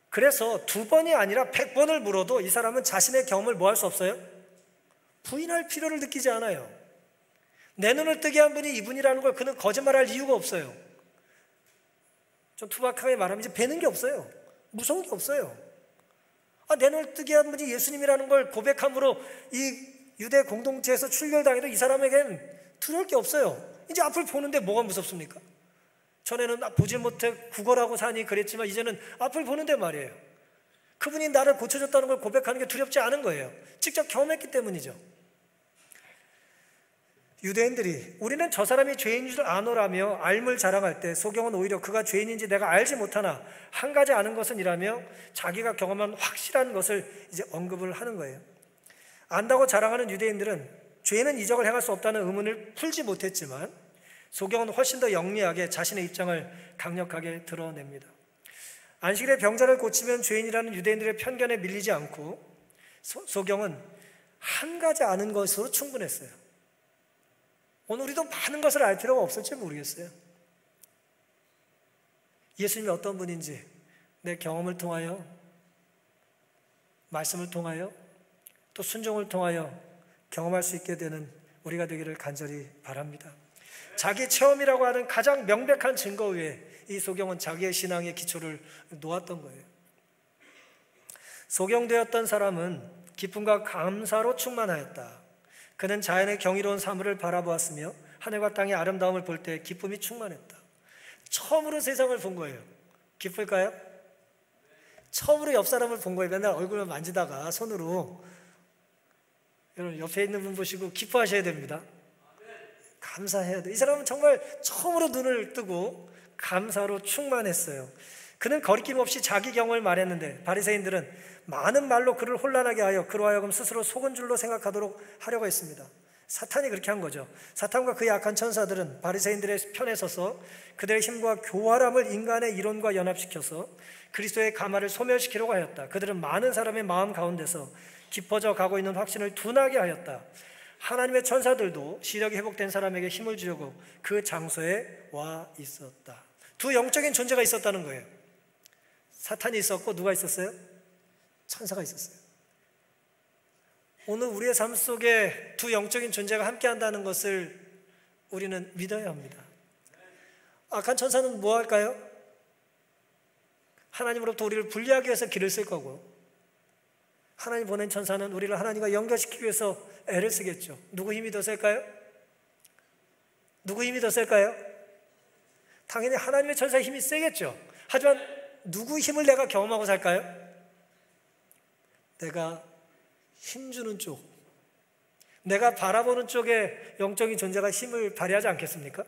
그래서 2번이 아니라 100번을 물어도 이 사람은 자신의 경험을 뭐 할 수 없어요? 부인할 필요를 느끼지 않아요. 내 눈을 뜨게 한 분이 이분이라는 걸 그는 거짓말할 이유가 없어요. 좀 투박하게 말하면 이제 배는 게 없어요. 무서운 게 없어요. 내 눈을 뜨게 한 분이 예수님이라는 걸 고백함으로 이 유대 공동체에서 출결당해도 이 사람에겐 두려울 게 없어요. 이제 앞을 보는데 뭐가 무섭습니까? 전에는 보질 못해 구걸하고 사니 그랬지만 이제는 앞을 보는데 말이에요. 그분이 나를 고쳐줬다는 걸 고백하는 게 두렵지 않은 거예요. 직접 경험했기 때문이죠. 유대인들이 우리는 저 사람이 죄인인 줄 아노라며 앓음을 자랑할 때 소경은 오히려 그가 죄인인지 내가 알지 못하나 한 가지 아는 것은 이라며 자기가 경험한 확실한 것을 이제 언급을 하는 거예요. 안다고 자랑하는 유대인들은 죄는 이적을 행할 수 없다는 의문을 풀지 못했지만 소경은 훨씬 더 영리하게 자신의 입장을 강력하게 드러냅니다. 안식일에 병자를 고치면 죄인이라는 유대인들의 편견에 밀리지 않고 소경은 한 가지 아는 것으로 충분했어요. 오늘 우리도 많은 것을 알 필요가 없을지 모르겠어요. 예수님이 어떤 분인지 내 경험을 통하여, 말씀을 통하여, 또 순종을 통하여 경험할 수 있게 되는 우리가 되기를 간절히 바랍니다. 자기 체험이라고 하는 가장 명백한 증거 위에 이 소경은 자기의 신앙의 기초를 놓았던 거예요. 소경되었던 사람은 기쁨과 감사로 충만하였다. 그는 자연의 경이로운 사물을 바라보았으며 하늘과 땅의 아름다움을 볼 때 기쁨이 충만했다. 처음으로 세상을 본 거예요. 기쁠까요? 처음으로 옆 사람을 본 거예요. 맨날 얼굴을 만지다가 손으로. 여러분 옆에 있는 분 보시고 기뻐하셔야 됩니다. 감사해야 돼요. 이 사람은 정말 처음으로 눈을 뜨고 감사로 충만했어요. 그는 거리낌 없이 자기 경험을 말했는데 바리새인들은 많은 말로 그를 혼란하게 하여 그로 하여금 스스로 속은 줄로 생각하도록 하려고 했습니다. 사탄이 그렇게 한 거죠. 사탄과 그의 악한 천사들은 바리새인들의 편에 서서 그들의 힘과 교활함을 인간의 이론과 연합시켜서 그리스도의 가마를 소멸시키려고 하였다. 그들은 많은 사람의 마음 가운데서 깊어져 가고 있는 확신을 둔하게 하였다. 하나님의 천사들도 시력이 회복된 사람에게 힘을 주려고 그 장소에 와 있었다. 두 영적인 존재가 있었다는 거예요. 사탄이 있었고 누가 있었어요? 천사가 있었어요. 오늘 우리의 삶 속에 두 영적인 존재가 함께 한다는 것을 우리는 믿어야 합니다. 악한 천사는 뭐 할까요? 하나님으로부터 우리를 분리하기 위해서 길을 쓸 거고, 하나님 보낸 천사는 우리를 하나님과 연결시키기 위해서 애를 쓰겠죠. 누구 힘이 더 셀까요? 누구 힘이 더 셀까요? 당연히 하나님의 천사의 힘이 세겠죠. 하지만 누구 힘을 내가 경험하고 살까요? 내가 힘주는 쪽, 내가 바라보는 쪽에 영적인 존재가 힘을 발휘하지 않겠습니까?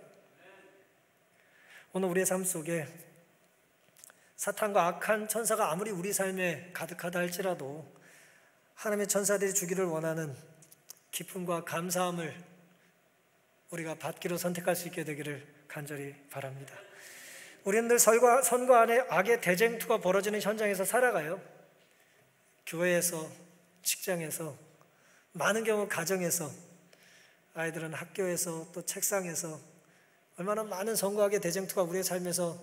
오늘 우리의 삶 속에 사탄과 악한 천사가 아무리 우리 삶에 가득하다 할지라도 하나님의 천사들이 주기를 원하는 기쁨과 감사함을 우리가 받기로 선택할 수 있게 되기를 간절히 바랍니다. 우리는 늘 선과 안에 악의 대쟁투가 벌어지는 현장에서 살아가요. 교회에서, 직장에서, 많은 경우 가정에서, 아이들은 학교에서, 또 책상에서 얼마나 많은 선과 악의 대쟁투가 우리의 삶에서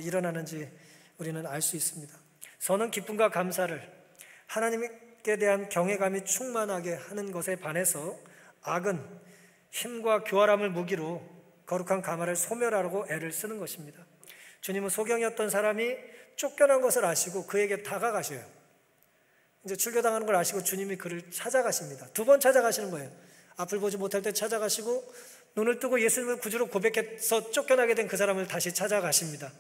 일어나는지 우리는 알 수 있습니다. 선은 기쁨과 감사를, 하나님께 대한 경외감이 충만하게 하는 것에 반해서 악은 힘과 교활함을 무기로 거룩한 가마를 소멸하려고 애를 쓰는 것입니다. 주님은 소경이었던 사람이 쫓겨난 것을 아시고 그에게 다가가셔요. 이제 출교당하는 걸 아시고 주님이 그를 찾아가십니다. 2번 찾아가시는 거예요. 앞을 보지 못할 때 찾아가시고 눈을 뜨고 예수님을 구주로 고백해서 쫓겨나게 된 그 사람을 다시 찾아가십니다.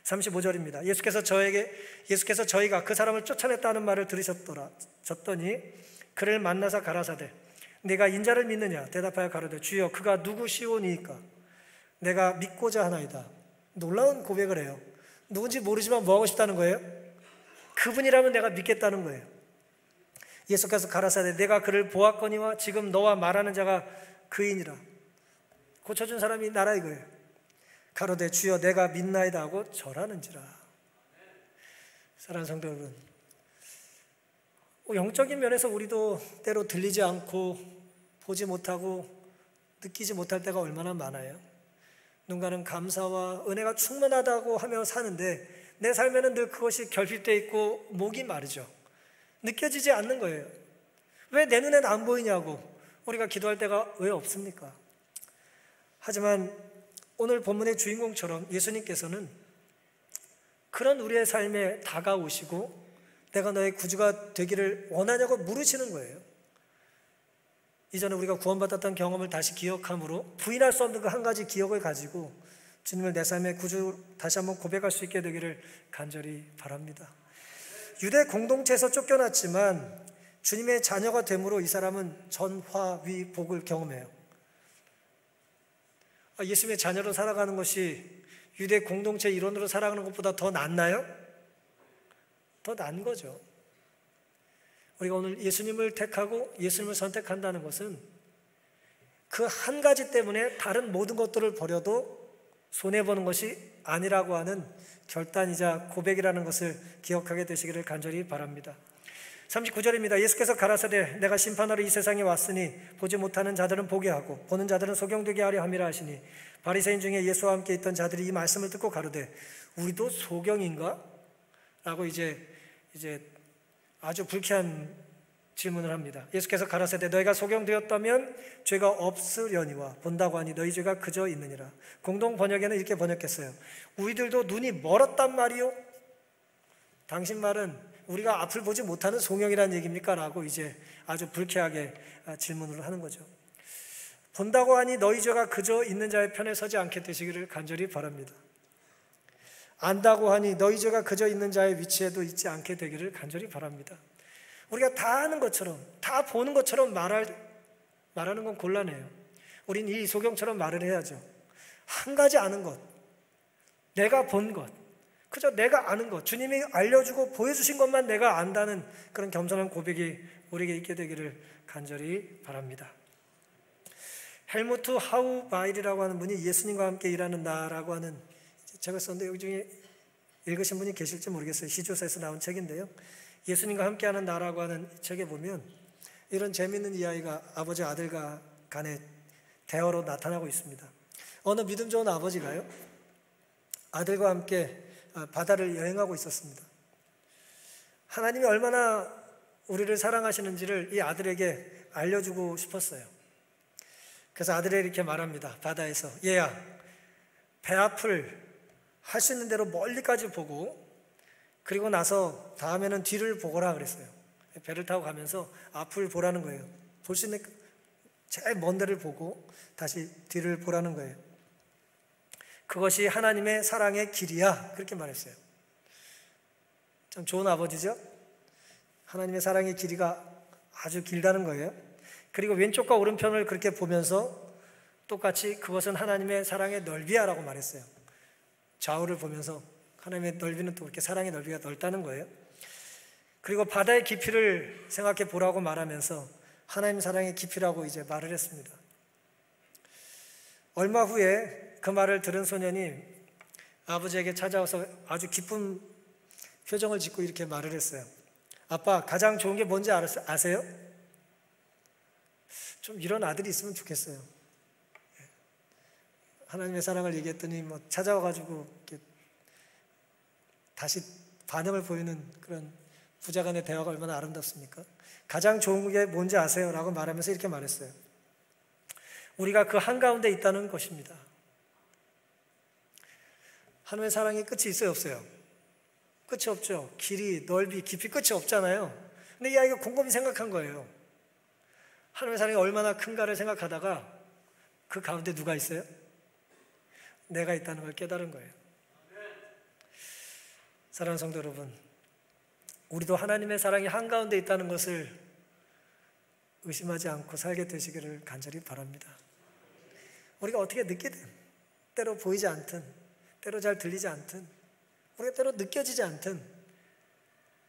35절입니다. 예수께서 저희가 그 사람을 쫓아냈다는 말을 들으셨더니 그를 만나서 가라사대 네가 인자를 믿느냐? 대답하여 가로되 주여 그가 누구시오니이까? 내가 믿고자 하나이다. 놀라운 고백을 해요. 누군지 모르지만 뭐 하고 싶다는 거예요? 그분이라면 내가 믿겠다는 거예요. 예수께서 가라사대 내가 그를 보았거니와 지금 너와 말하는 자가 그이니라. 고쳐준 사람이 나라 이거예요. 가로되 주여 내가 믿나이다 하고 절하는지라. 사랑하는 성도 여러분, 영적인 면에서 우리도 때로 들리지 않고 보지 못하고 느끼지 못할 때가 얼마나 많아요. 누군가는 감사와 은혜가 충만하다고 하며 사는데 내 삶에는 늘 그것이 결핍되어 있고 목이 마르죠. 느껴지지 않는 거예요. 왜 내 눈엔 안 보이냐고 우리가 기도할 때가 왜 없습니까? 하지만 오늘 본문의 주인공처럼 예수님께서는 그런 우리의 삶에 다가오시고 내가 너의 구주가 되기를 원하냐고 물으시는 거예요. 이전에 우리가 구원받았던 경험을 다시 기억함으로 부인할 수 없는 그 한 가지 기억을 가지고 주님을 내 삶의 구주 다시 한번 고백할 수 있게 되기를 간절히 바랍니다. 유대 공동체에서 쫓겨났지만 주님의 자녀가 됨으로 이 사람은 전화위 복을 경험해요. 예수님의 자녀로 살아가는 것이 유대 공동체 일원으로 살아가는 것보다 더 낫나요? 더 난 거죠. 우리가 오늘 예수님을 택하고 예수님을 선택한다는 것은 그 한 가지 때문에 다른 모든 것들을 버려도 손해보는 것이 아니라고 하는 결단이자 고백이라는 것을 기억하게 되시기를 간절히 바랍니다. 39절입니다. 예수께서 가라사대 내가 심판하러 이 세상에 왔으니 보지 못하는 자들은 보게 하고 보는 자들은 소경되게 하려 함이라 하시니 바리새인 중에 예수와 함께 있던 자들이 이 말씀을 듣고 가로되 우리도 소경인가? 라고 이제 아주 불쾌한 질문을 합니다. 예수께서 가라사대 너희가 소경되었다면 죄가 없으려니와 본다고 하니 너희 죄가 그저 있느니라. 공동 번역에는 이렇게 번역했어요. 우리들도 눈이 멀었단 말이요? 당신 말은 우리가 앞을 보지 못하는 소경이라는 얘기입니까? 라고 이제 아주 불쾌하게 질문을 하는 거죠. 본다고 하니 너희 죄가 그저 있는 자의 편에 서지 않게 되시기를 간절히 바랍니다. 안다고 하니 너희 죄가 그저 있는 자의 위치에도 있지 않게 되기를 간절히 바랍니다. 우리가 다 아는 것처럼, 다 보는 것처럼 말하는 건 곤란해요. 우린 이 소경처럼 말을 해야죠. 한 가지 아는 것, 내가 본 것, 그저 내가 아는 것, 주님이 알려주고 보여주신 것만 내가 안다는 그런 겸손한 고백이 우리에게 있게 되기를 간절히 바랍니다. 헬무트 하우바일이라고 하는 분이 예수님과 함께 일하는 나라고 하는 책을 썼는데 여기 중에 읽으신 분이 계실지 모르겠어요. 시조사에서 나온 책인데요. 예수님과 함께하는 나라고 하는 책에 보면 이런 재미있는 이야기가 아버지와 아들과 간의 대화로 나타나고 있습니다. 어느 믿음 좋은 아버지가요, 아들과 함께 바다를 여행하고 있었습니다. 하나님이 얼마나 우리를 사랑하시는지를 이 아들에게 알려주고 싶었어요. 그래서 아들에게 이렇게 말합니다. 바다에서, 얘야, 배 앞을 할 수 있는 대로 멀리까지 보고 그리고 나서 다음에는 뒤를 보거라 그랬어요. 배를 타고 가면서 앞을 보라는 거예요. 볼 수 있는 제일 먼 데를 보고 다시 뒤를 보라는 거예요. 그것이 하나님의 사랑의 길이야, 그렇게 말했어요. 참 좋은 아버지죠? 하나님의 사랑의 길이가 아주 길다는 거예요. 그리고 왼쪽과 오른편을 그렇게 보면서 똑같이 그것은 하나님의 사랑의 넓이야 라고 말했어요. 좌우를 보면서 하나님의 넓이는 또 그렇게 사랑의 넓이가 넓다는 거예요. 그리고 바다의 깊이를 생각해 보라고 말하면서 하나님 사랑의 깊이라고 이제 말을 했습니다. 얼마 후에 그 말을 들은 소년이 아버지에게 찾아와서 아주 기쁜 표정을 짓고 이렇게 말을 했어요. 아빠, 가장 좋은 게 뭔지 아세요? 좀 이런 아들이 있으면 좋겠어요. 하나님의 사랑을 얘기했더니 뭐 찾아와가지고 이렇게 다시 반응을 보이는 그런 부자간의 대화가 얼마나 아름답습니까? 가장 좋은 게 뭔지 아세요? 라고 말하면서 이렇게 말했어요. 우리가 그 한가운데 있다는 것입니다. 하나님의 사랑이 끝이 있어요, 없어요? 끝이 없죠. 길이, 넓이, 깊이 끝이 없잖아요. 근데 이 아이가 곰곰이 생각한 거예요. 하나님의 사랑이 얼마나 큰가를 생각하다가 그 가운데 누가 있어요? 내가 있다는 걸 깨달은 거예요. 사랑하는 성도 여러분, 우리도 하나님의 사랑이 한가운데 있다는 것을 의심하지 않고 살게 되시기를 간절히 바랍니다. 우리가 어떻게 느끼든, 때로 보이지 않든, 때로 잘 들리지 않든, 우리가 때로 느껴지지 않든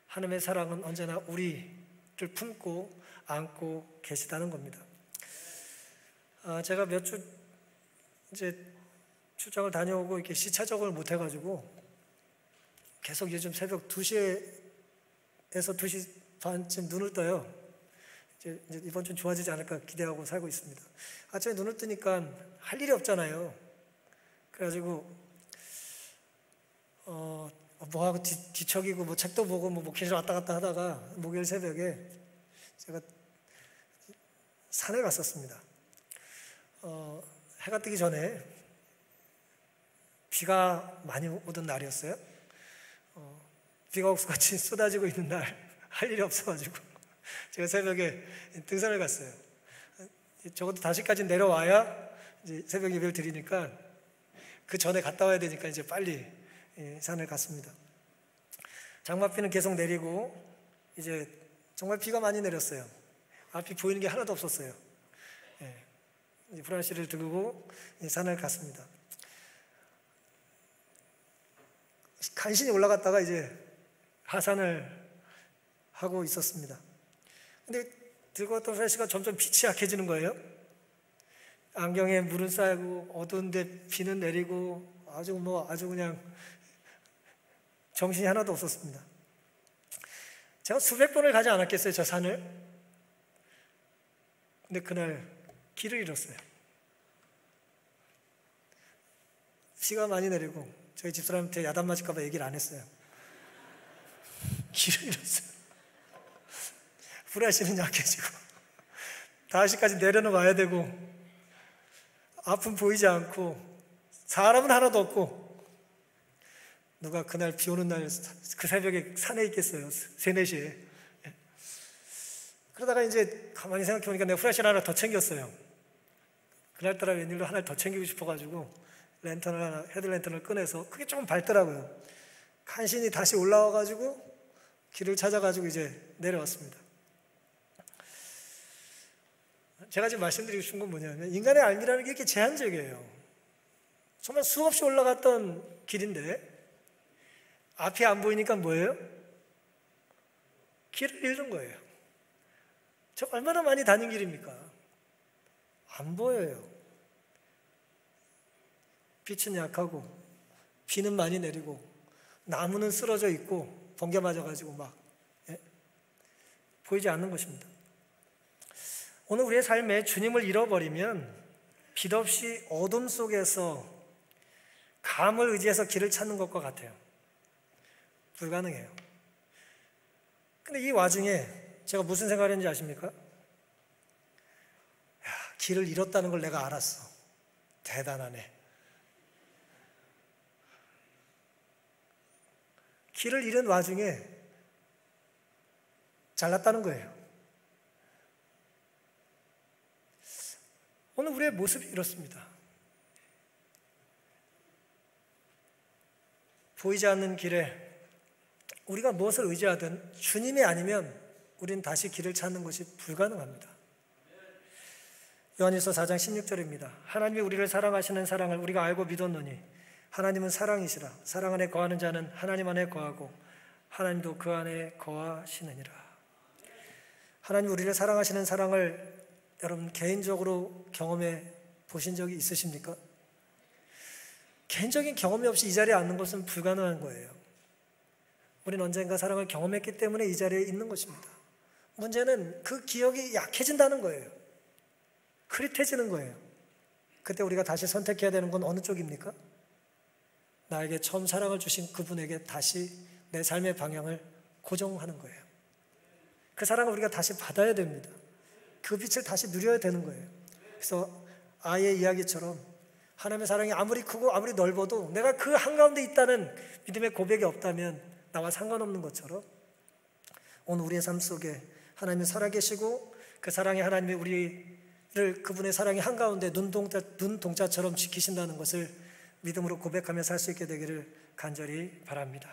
하나님의 사랑은 언제나 우리를 품고 안고 계시다는 겁니다. 제가 몇 주 이제 출장을 다녀오고 이렇게 시차 적응을 못 해가지고 계속 요즘 새벽 2시에서 2시 반쯤 눈을 떠요. 이제 이번 주는 좋아지지 않을까 기대하고 살고 있습니다. 아침에 눈을 뜨니까 할 일이 없잖아요. 그래가지고 뭐하고 뒤척이고 뭐 책도 보고 뭐 목회실 왔다 갔다 하다가 목요일 새벽에 제가 산에 갔었습니다. 해가 뜨기 전에 비가 많이 오던 날이었어요. 비가 옥수같이 쏟아지고 있는 날 할 일이 없어가지고 제가 새벽에 등산을 갔어요. 적어도 5시까지 내려와야 이제 새벽 예배를 드리니까 그 전에 갔다 와야 되니까 이제 빨리 산을 갔습니다. 장맛비는 계속 내리고 이제 정말 비가 많이 내렸어요. 앞이 보이는 게 하나도 없었어요. 브라시를 들고 산을 갔습니다. 간신히 올라갔다가 이제 하산을 하고 있었습니다. 근데 들고 왔던 플래시가 점점 빛이 약해지는 거예요. 안경에 물은 쌓이고 어두운데 비는 내리고 아주 그냥 정신이 하나도 없었습니다. 제가 수백 번을 가지 않았겠어요, 저 산을. 근데 그날 길을 잃었어요. 비가 많이 내리고 저희 집사람한테 야단 맞을까 봐 얘기를 안 했어요. 길을 잃었어요. 후레쉬는 약해지고 5시까지 내려놓아야 되고 앞은 보이지 않고 사람은 하나도 없고 누가 그날 비 오는 날 그 새벽에 산에 있겠어요. 3, 4시에. 그러다가 이제 가만히 생각해보니까 내가 후레쉬를 하나 더 챙겼어요. 그날따라 웬일로 하나를 더 챙기고 싶어가지고 헤드랜턴을 꺼내서 그게 조금 밝더라고요. 간신히 다시 올라와가지고 길을 찾아가지고 이제 내려왔습니다. 제가 지금 말씀드리고 싶은 건 뭐냐면 인간의 알미라는 게 이렇게 제한적이에요. 정말 수없이 올라갔던 길인데 앞이 안 보이니까 뭐예요? 길을 잃는 거예요. 저 얼마나 많이 다닌 길입니까? 안 보여요. 빛은 약하고 비는 많이 내리고 나무는 쓰러져 있고 번개 맞아가지고 막 보이지 않는 것입니다. 오늘 우리의 삶에 주님을 잃어버리면 빛 없이 어둠 속에서 감을 의지해서 길을 찾는 것과 같아요. 불가능해요. 근데 이 와중에 제가 무슨 생각을 했는지 아십니까? 길을 잃었다는 걸 내가 알았어. 대단하네. 길을 잃은 와중에 잘났다는 거예요. 오늘 우리의 모습이 이렇습니다. 보이지 않는 길에 우리가 무엇을 의지하든 주님이 아니면 우리는 다시 길을 찾는 것이 불가능합니다. 요한일서 4장 16절입니다. 하나님이 우리를 사랑하시는 사랑을 우리가 알고 믿었노니 하나님은 사랑이시라. 사랑 안에 거하는 자는 하나님 안에 거하고 하나님도 그 안에 거하시느니라. 하나님 우리를 사랑하시는 사랑을 여러분 개인적으로 경험해 보신 적이 있으십니까? 개인적인 경험이 없이 이 자리에 앉는 것은 불가능한 거예요. 우리는 언젠가 사랑을 경험했기 때문에 이 자리에 있는 것입니다. 문제는 그 기억이 약해진다는 거예요. 흐릿해지는 거예요. 그때 우리가 다시 선택해야 되는 건 어느 쪽입니까? 나에게 처음 사랑을 주신 그분에게 다시 내 삶의 방향을 고정하는 거예요. 그 사랑을 우리가 다시 받아야 됩니다. 그 빛을 다시 누려야 되는 거예요. 그래서 아이의 이야기처럼 하나님의 사랑이 아무리 크고 아무리 넓어도 내가 그 한가운데 있다는 믿음의 고백이 없다면 나와 상관없는 것처럼 오늘 우리의 삶 속에 하나님이 살아계시고 그 사랑의 하나님이 우리를 그분의 사랑의 한가운데 눈동자처럼 지키신다는 것을 믿음으로 고백하며 살 수 있게 되기를 간절히 바랍니다.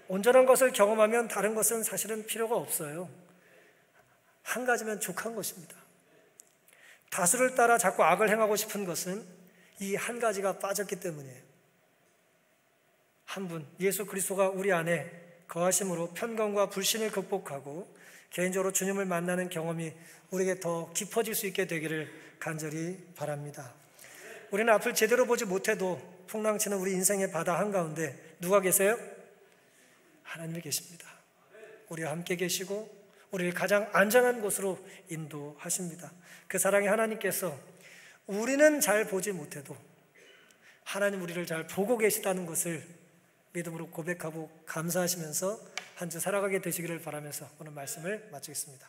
온전한 것을 경험하면 다른 것은 사실은 필요가 없어요. 한 가지면 족한 것입니다. 다수를 따라 자꾸 악을 행하고 싶은 것은 이 한 가지가 빠졌기 때문이에요. 한 분, 예수 그리스도가 우리 안에 거하심으로 편견과 불신을 극복하고 개인적으로 주님을 만나는 경험이 우리에게 더 깊어질 수 있게 되기를 간절히 바랍니다. 우리는 앞을 제대로 보지 못해도 풍랑치는 우리 인생의 바다 한가운데 누가 계세요? 하나님이 계십니다. 우리와 함께 계시고 우리를 가장 안전한 곳으로 인도하십니다. 그 사랑의 하나님께서 우리는 잘 보지 못해도 하나님 우리를 잘 보고 계시다는 것을 믿음으로 고백하고 감사하시면서 한 주 살아가게 되시기를 바라면서 오늘 말씀을 마치겠습니다.